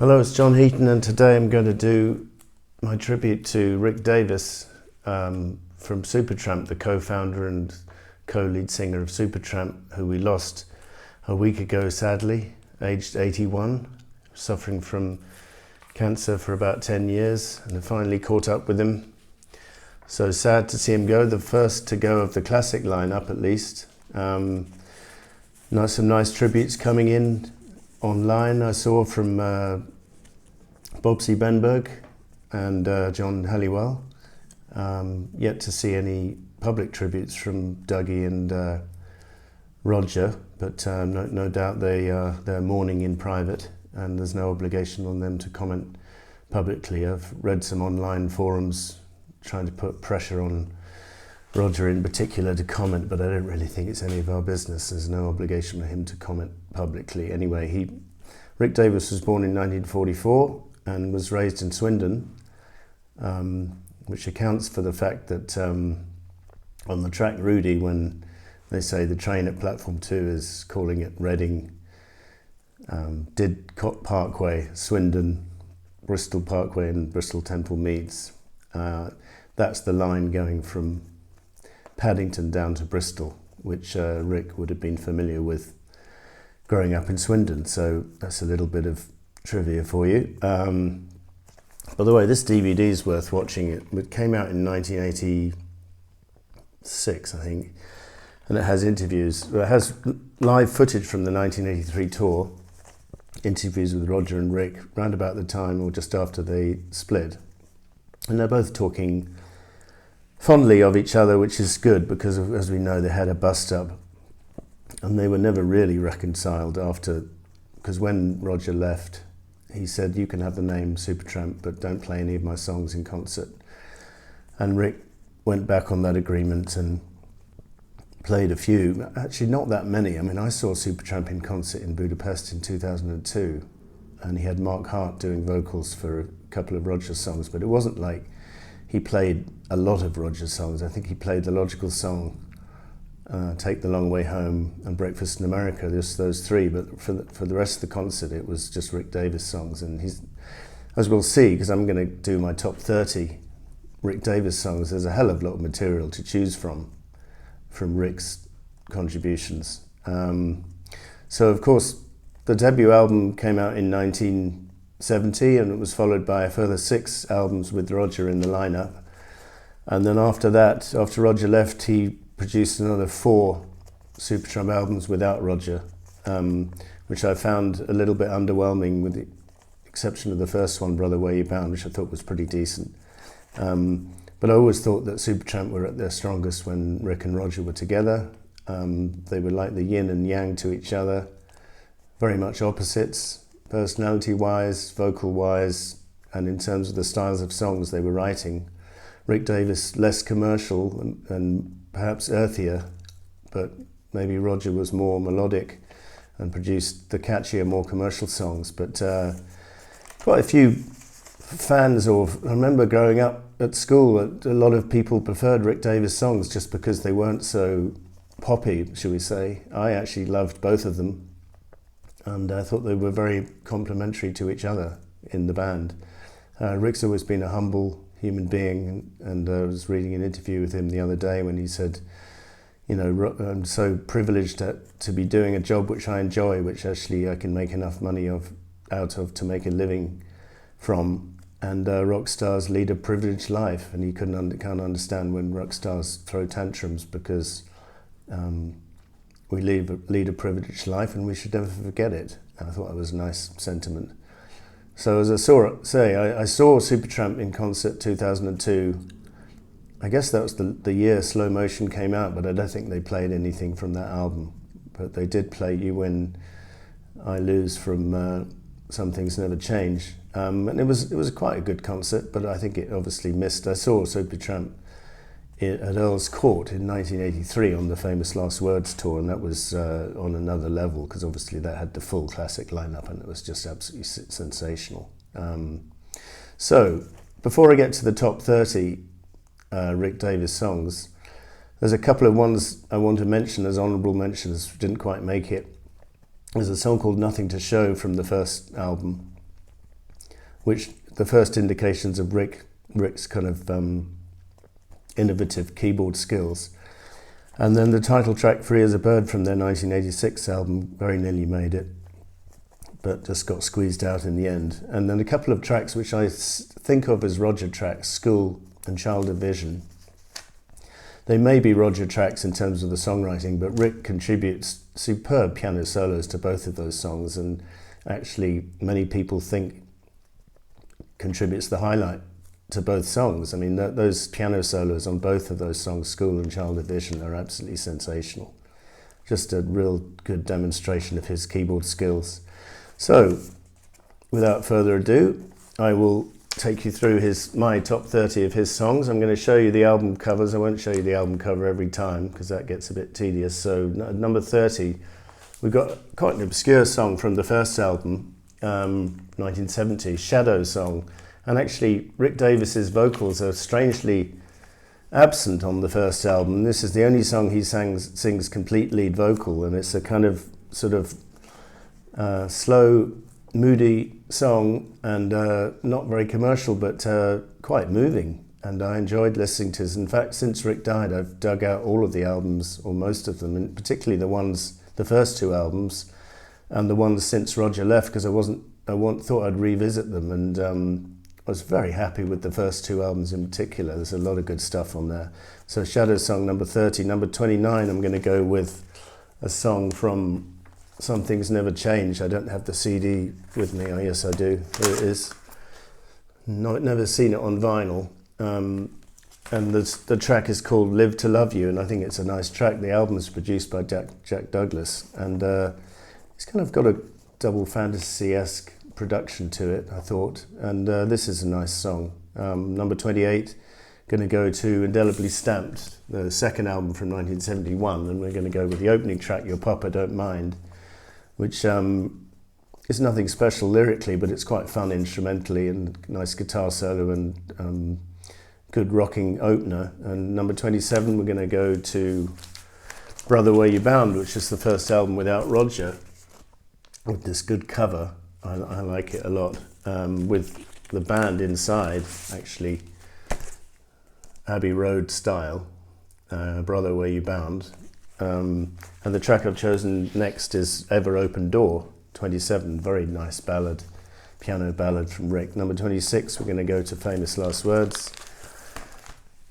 Hello, it's John Heaton, and today I'm going to do my tribute to Rick Davies from Supertramp, the co-founder and co-lead singer of Supertramp, who we lost a week ago, sadly, aged 81, suffering from cancer for about 10 years, and I finally caught up with him. So sad to see him go, the first to go of the classic lineup at least. Some nice tributes coming in online. I saw from Bobsy Benberg and John Halliwell. Yet to see any public tributes from Dougie and Roger, but no doubt they're mourning in private, and there's no obligation on them to comment publicly. I've read some online forums trying to put pressure on Roger in particular to comment, but I don't really think it's any of our business. There's no obligation for him to comment publicly. Anyway, Rick Davies was born in 1944 and was raised in Swindon, which accounts for the fact that on the track Rudy, when they say the train at platform 2 is calling it Reading, Didcot Parkway, Swindon, Bristol Parkway and Bristol Temple Meads. That's the line going from Paddington down to Bristol, which Rick would have been familiar with growing up in Swindon. So that's a little bit of trivia for you. By the way, this DVD is worth watching. It came out in 1986, I think, and it has interviews. It has live footage from the 1983 tour, interviews with Roger and Rick round about the time or just after they split. And they're both talking fondly of each other, which is good because, as we know, they had a bust-up and they were never really reconciled after, because when Roger left, he said, "You can have the name Supertramp, but don't play any of my songs in concert." And Rick went back on that agreement and played a few, actually not that many. I mean, I saw Supertramp in concert in Budapest in 2002, and he had Mark Hart doing vocals for a couple of Roger songs, but it wasn't like he played a lot of Roger songs. I think he played the logical song, Take the Long Way Home and Breakfast in America, just those three, but for the rest of the concert it was just Rick Davies songs. And he's, as we'll see, because I'm going to do my top 30 Rick Davies songs, there's a hell of a lot of material to choose from Rick's contributions. So of course the debut album came out in 1970, and it was followed by a further 6 albums with Roger in the lineup. And then after that, after Roger left, he produced another 4 Supertramp albums without Roger, which I found a little bit underwhelming, with the exception of the first one, Brother Where You Bound, which I thought was pretty decent. But I always thought that Supertramp were at their strongest when Rick and Roger were together. They were like the yin and yang to each other, very much opposites, personality-wise, vocal-wise, and in terms of the styles of songs they were writing. Rick Davies less commercial and perhaps earthier, but maybe Roger was more melodic and produced the catchier, more commercial songs. But quite a few fans, I remember growing up at school, a lot of people preferred Rick Davies songs just because they weren't so poppy, shall we say. I actually loved both of them, and I thought they were very complementary to each other in the band. Rick's always been a humble human being, and I was reading an interview with him the other day when he said, you know, I'm so privileged to be doing a job which I enjoy, which actually I can make enough money out of to make a living from, and rock stars lead a privileged life, and he can't understand when rock stars throw tantrums, because we lead a privileged life and we should never forget it. And I thought that was a nice sentiment. So as I saw Supertramp in concert 2002. I guess that was the year Slow Motion came out, but I don't think they played anything from that album. But they did play You Win, I Lose from Some Things Never Change. And it was quite a good concert, but I think it obviously missed. I saw Supertramp at Earl's Court in 1983 on the famous Last Words tour, and that was on another level, because obviously that had the full classic lineup and it was just absolutely sensational. So before I get to the top 30 Rick Davies songs, there's a couple of ones I want to mention as honourable mentions, didn't quite make it. There's a song called Nothing to Show from the first album, which the first indications of Rick's kind of innovative keyboard skills. And then the title track, Free as a Bird, from their 1986 album, very nearly made it, but just got squeezed out in the end. And then a couple of tracks which I think of as Roger tracks, School and Child of Vision. They may be Roger tracks in terms of the songwriting, but Rick contributes superb piano solos to both of those songs, and actually many people think contributes the highlight to both songs. I mean, those piano solos on both of those songs, School and Child of Vision, are absolutely sensational. Just a real good demonstration of his keyboard skills. So, without further ado, I will take you through my top 30 of his songs. I'm going to show you the album covers. I won't show you the album cover every time because that gets a bit tedious. So, number 30, we've got quite an obscure song from the first album, 1970, Shadow Song. And actually, Rick Davies' vocals are strangely absent on the first album. This is the only song he sings complete lead vocal, and it's a kind of sort of slow, moody song, and not very commercial, but quite moving. And I enjoyed listening to it. In fact, since Rick died, I've dug out all of the albums, or most of them, and particularly the first two albums, and the ones since Roger left, because I thought I'd revisit them, and I was very happy with the first two albums in particular. There's a lot of good stuff on there. So Shadow Song, number 30. Number 29, I'm going to go with a song from Some Things Never Change. I don't have the CD with me. Oh, yes, I do. Here it is. No, never seen it on vinyl. And the track is called Live to Love You, and I think it's a nice track. The album is produced by Jack Douglas, and it's kind of got a double fantasy-esque production to it, I thought, and this is a nice song. Number 28, going to go to Indelibly Stamped, the second album from 1971, and we're going to go with the opening track, Your Papa Don't Mind, which is nothing special lyrically, but it's quite fun instrumentally, and nice guitar solo, and good rocking opener. And number 27, we're going to go to Brother Where You Bound, which is the first album without Roger, with this good cover. I like it a lot, with the band inside, actually, Abbey Road style, Brother Where You Bound. And the track I've chosen next is Ever Open Door, 27, very nice ballad, piano ballad from Rick. Number 26, we're going to go to Famous Last Words,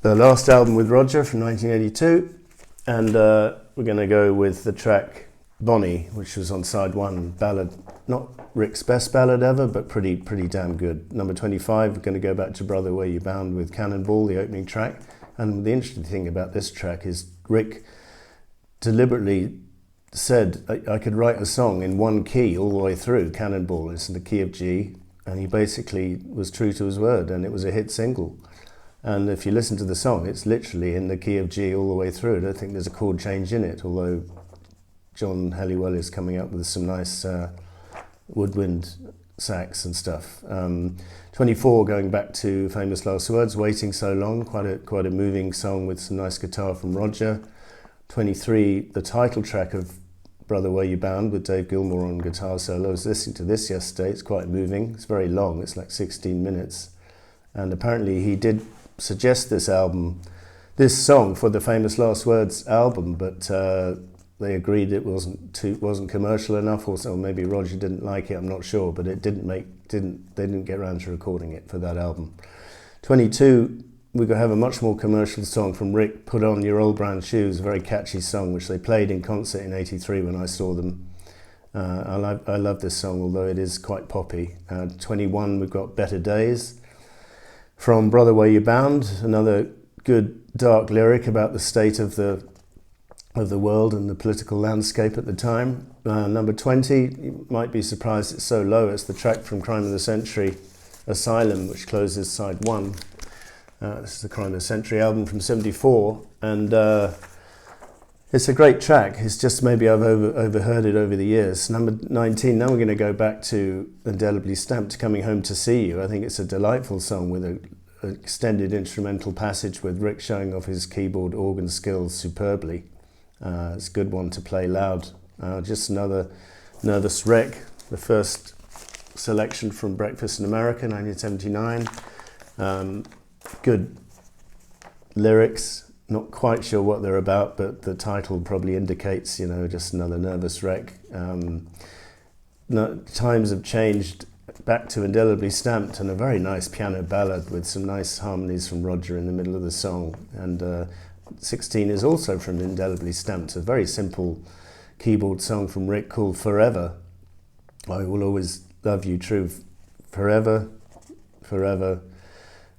the last album with Roger from 1982, and we're going to go with the track Bonnie, which was on side one, ballad, not Rick's best ballad ever, but pretty damn good. Number 25, we're going to go back to Brother Where You Bound with Cannonball, the opening track. And the interesting thing about this track is Rick deliberately said, I could write a song in one key all the way through. Cannonball, it's in the key of G, and he basically was true to his word, and it was a hit single. And if you listen to the song, it's literally in the key of G all the way through. I don't think there's a chord change in it, although John Helliwell is coming up with some nice woodwind sax and stuff. 24, going back to Famous Last Words, Waiting So Long, quite a moving song with some nice guitar from Roger. 23, the title track of Brother Where You Bound with Dave Gilmour on guitar solo. I was listening to this yesterday. It's quite moving. It's very long. It's like 16 minutes. And apparently he did suggest this song for the Famous Last Words album, but they agreed it wasn't commercial enough, or so maybe Roger didn't like it, I'm not sure, but it they didn't get around to recording it for that album. 22, we're going to have a much more commercial song from Rick, Put On Your Old Brown Shoes, a very catchy song which they played in concert in 83 when I saw them. I love this song, although it is quite poppy. 21, we've got Better Days from Brother Where You Bound, another good dark lyric about the state of the world and the political landscape at the time. Number 20, you might be surprised it's so low, it's the track from Crime of the Century, Asylum, which closes side one. This is the Crime of the Century album from 74, and it's a great track. It's just maybe I've overheard it over the years. Number 19, now we're going to go back to Indelibly Stamped, Coming Home to See You. I think it's a delightful song with an extended instrumental passage with Rick showing off his keyboard organ skills superbly. It's a good one to play loud. Just another Nervous Wreck, the first selection from Breakfast in America, 1979. Good lyrics, not quite sure what they're about, but the title probably indicates, you know, just another nervous wreck. Times have changed, back to Indelibly Stamped, and a very nice piano ballad with some nice harmonies from Roger in the middle of the song. And 16 is also from Indelibly Stamped, a very simple keyboard song from Rick called Forever. I will always love you true. Forever, forever,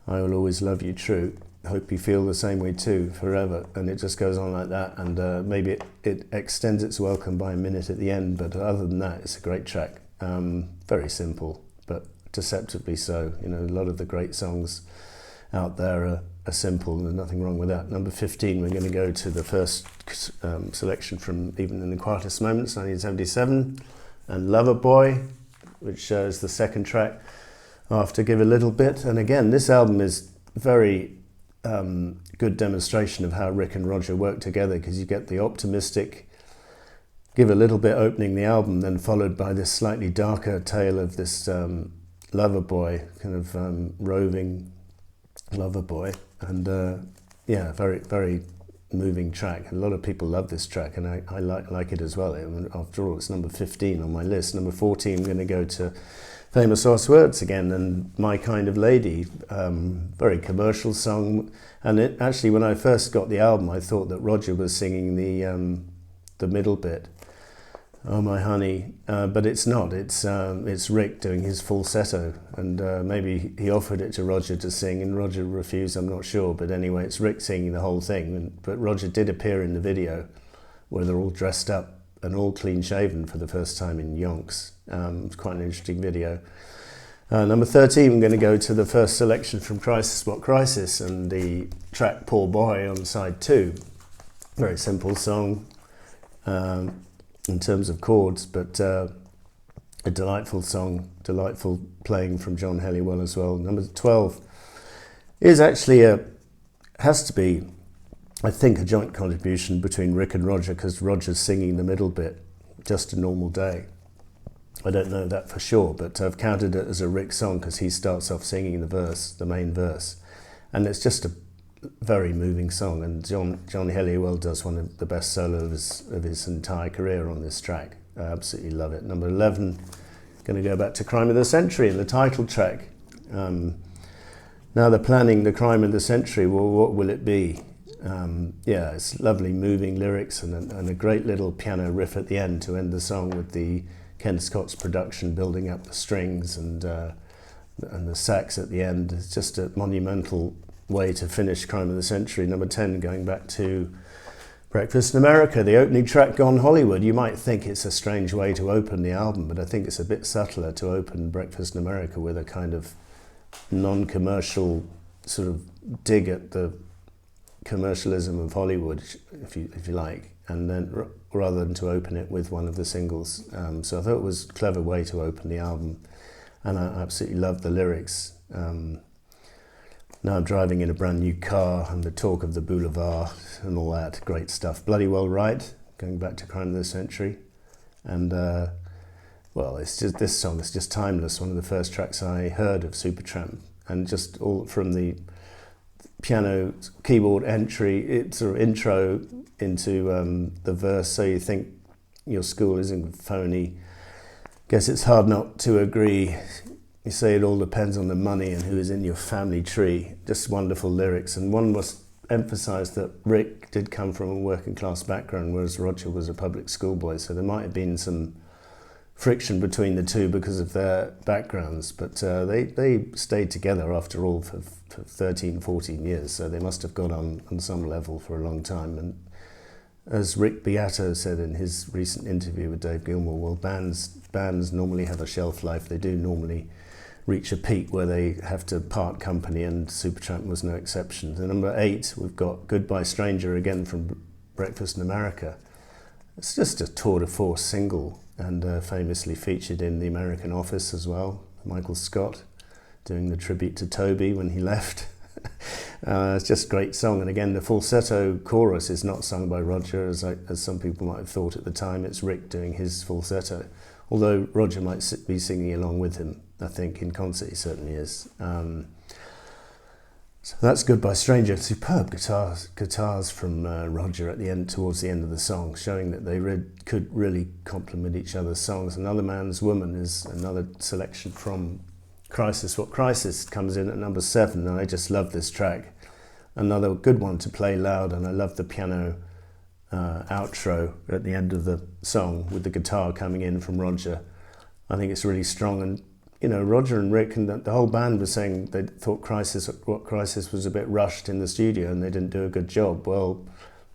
I will always love you true. Hope you feel the same way too, forever. And it just goes on like that, and maybe it extends its welcome by a minute at the end, but other than that, it's a great track. Very simple, but deceptively so. You know, a lot of the great songs out there are simple, and there's nothing wrong with that. Number 15, we're going to go to the first selection from Even in the Quietest Moments, 1977, and Lover Boy, which is the second track after Give a Little Bit. And again, this album is very good demonstration of how Rick and Roger work together, because you get the optimistic Give a Little Bit opening the album, then followed by this slightly darker tale of this lover boy, kind of roving lover boy. And yeah, very, very moving track. A lot of people love this track, and I like it as well. After all, it's number 15 on my list. Number 14, I'm going to go to Famous Last Words again, and My Kind of Lady, very commercial song. And it actually, when I first got the album, I thought that Roger was singing the middle bit, Oh My Honey, but it's not. It's Rick doing his falsetto, and maybe he offered it to Roger to sing, and Roger refused. I'm not sure, but anyway, it's Rick singing the whole thing. But Roger did appear in the video, where they're all dressed up and all clean shaven for the first time in yonks. It's quite an interesting video. Number 13, I'm going to go to the first selection from Crisis What Crisis, and the track Poor Boy on side 2. Very simple song in terms of chords, but a delightful song, delightful playing from John Helliwell as well. Number 12 is actually has to be, I think, a joint contribution between Rick and Roger, because Roger's singing the middle bit, Just a Normal Day. I don't know that for sure, but I've counted it as a Rick song because he starts off singing the verse, the main verse. And it's just a very moving song, and John Helliwell does one of the best solos of his entire career on this track. I absolutely love it. Number 11, going to go back to Crime of the Century and the title track. Now they're planning the crime of the century, well, what will it be? Yeah, it's lovely moving lyrics and a great little piano riff at the end to end the song, with the Ken Scott's production building up the strings and the sax at the end. It's just a monumental way to finish Crime of the Century. Number 10, going back to Breakfast in America, the opening track, Gone Hollywood. You might think it's a strange way to open the album, but I think it's a bit subtler to open Breakfast in America with a kind of non-commercial sort of dig at the commercialism of Hollywood, if you like, and then rather than to open it with one of the singles. So I thought it was a clever way to open the album, and I absolutely loved the lyrics. Now I'm driving in a brand new car, and the talk of the boulevard and all that great stuff. Bloody Well Right, going back to Crime of the Century. And well, it's just, this song is just timeless. One of the first tracks I heard of Supertramp, and just all from the piano keyboard entry, sort of intro into the verse. So you think your school isn't phony. Guess it's hard not to agree. You say it all depends on the money and who is in your family tree. Just wonderful lyrics. And one must emphasise that Rick did come from a working class background, whereas Roger was a public schoolboy. So there might have been some friction between the two because of their backgrounds. But they stayed together after all for 13, 14 years. So they must have got on some level for a long time. And as Rick Beato said in his recent interview with Dave Gilmour, well, bands normally have a shelf life. They do normally reach a peak where they have to part company, and Supertramp was no exception. So number 8, we've got Goodbye Stranger, again from Breakfast in America. It's just a tour de force single, and famously featured in The American Office as well. Michael Scott doing the tribute to Toby when he left. It's just a great song, and again the falsetto chorus is not sung by Roger as some people might have thought at the time. It's Rick doing his falsetto, although Roger might be singing along with him. I think in concert he certainly is. So that's Goodbye Stranger. Superb guitars from Roger at the end, towards the end of the song, showing that they could really complement each other's songs. Another Man's Woman is another selection from Crisis. What Crisis comes in at number 7, and I just love this track. Another good one to play loud, and I love the piano outro at the end of the song with the guitar coming in from Roger. I think it's really strong, and you know, Roger and Rick and the whole band was saying they thought What Crisis was a bit rushed in the studio and they didn't do a good job. Well,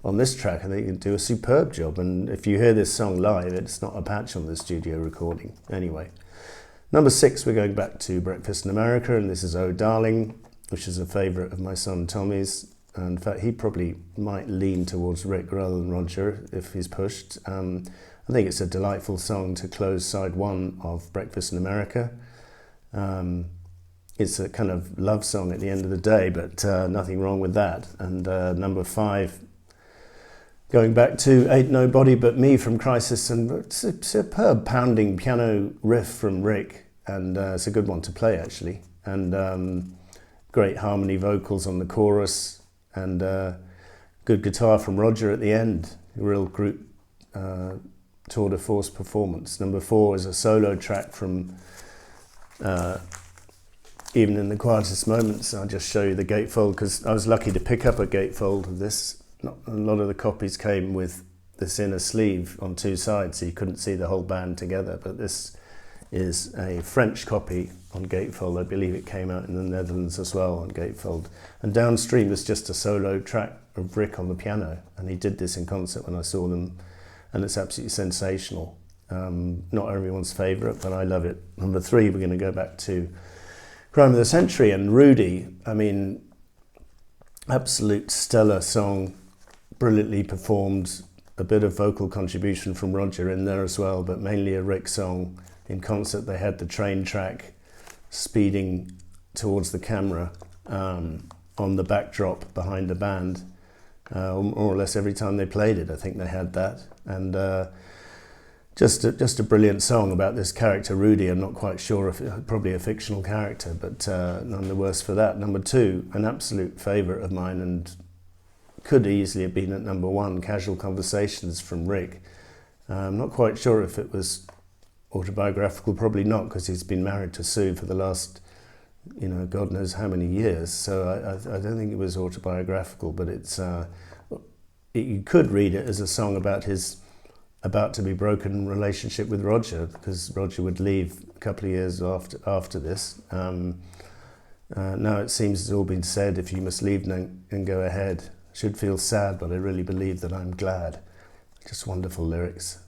on this track, I think they do a superb job, and if you hear this song live, it's not a patch on the studio recording. Anyway, number 6, we're going back to Breakfast in America, and this is Oh Darling, which is a favourite of my son Tommy's. And in fact, he probably might lean towards Rick rather than Roger if he's pushed. I think it's a delightful song to close side 1 of Breakfast in America. It's a kind of love song at the end of the day, but nothing wrong with that. And number 5, going back to Ain't Nobody But Me from Crisis, and it's a superb pounding piano riff from Rick, and it's a good one to play actually, and great harmony vocals on the chorus, and good guitar from Roger at the end. A real group tour de force performance. Number 4 is a solo track from Even in the Quietest Moments. I'll just show you the gatefold, because I was lucky to pick up a gatefold of this. A lot of the copies came with this inner sleeve on 2 sides, so you couldn't see the whole band together, but this is a French copy on gatefold. I believe it came out in the Netherlands as well on gatefold. And downstream was just a solo track of Rick on the piano, and he did this in concert when I saw them, and it's absolutely sensational. Not everyone's favourite, but I love it. Number 3, we're going to go back to Crime of the Century and Rudy. I mean, absolute stellar song, brilliantly performed, a bit of vocal contribution from Roger in there as well, but mainly a Rick song. In concert they had the train track speeding towards the camera on the backdrop behind the band. More or less every time they played it, I think they had that. And just a brilliant song about this character Rudy. I'm not quite sure if probably a fictional character, but none the worse for that. Number 2, an absolute favourite of mine, and could easily have been at number 1, Casual Conversations from Rick. I'm not quite sure if it was autobiographical, probably not, because he's been married to Sue for the last, God knows how many years. So I don't think it was autobiographical, but it's you could read it as a song about his about to be broken relationship with Roger, because Roger would leave a couple of years after this. Now it seems it's all been said. If you must leave and go ahead, should feel sad, but I really believe that I'm glad. Just wonderful lyrics.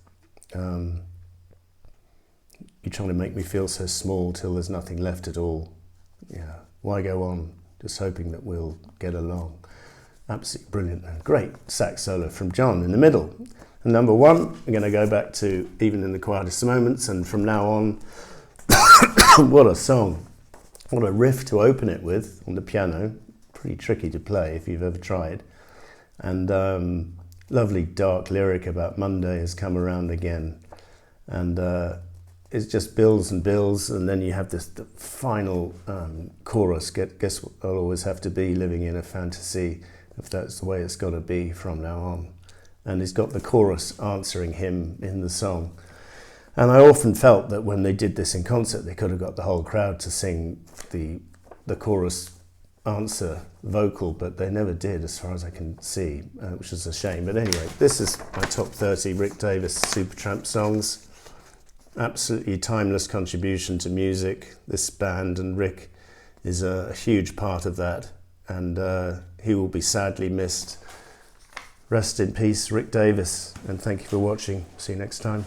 You're trying to make me feel so small till there's nothing left at all. Yeah, why go on? Just hoping that we'll get along. Absolutely brilliant and great sax solo from John in the middle. And number 1, we're going to go back to Even in the Quietest Moments, and from now on, what a song. What a riff to open it with on the piano. Pretty tricky to play if you've ever tried. And lovely dark lyric about Monday has come around again. And it just builds and builds, and then you have the final chorus. Guess what I'll always have to be, living in a fantasy, if that's the way it's got to be from now on. And he's got the chorus answering him in the song. And I often felt that when they did this in concert, they could have got the whole crowd to sing the chorus answer vocal, but they never did, as far as I can see, which is a shame. But anyway, this is my top 30 Rick Davies Supertramp songs. Absolutely timeless contribution to music, this band, and Rick is a huge part of that, and he will be sadly missed. Rest in peace, Rick Davies, and thank you for watching. See you next time.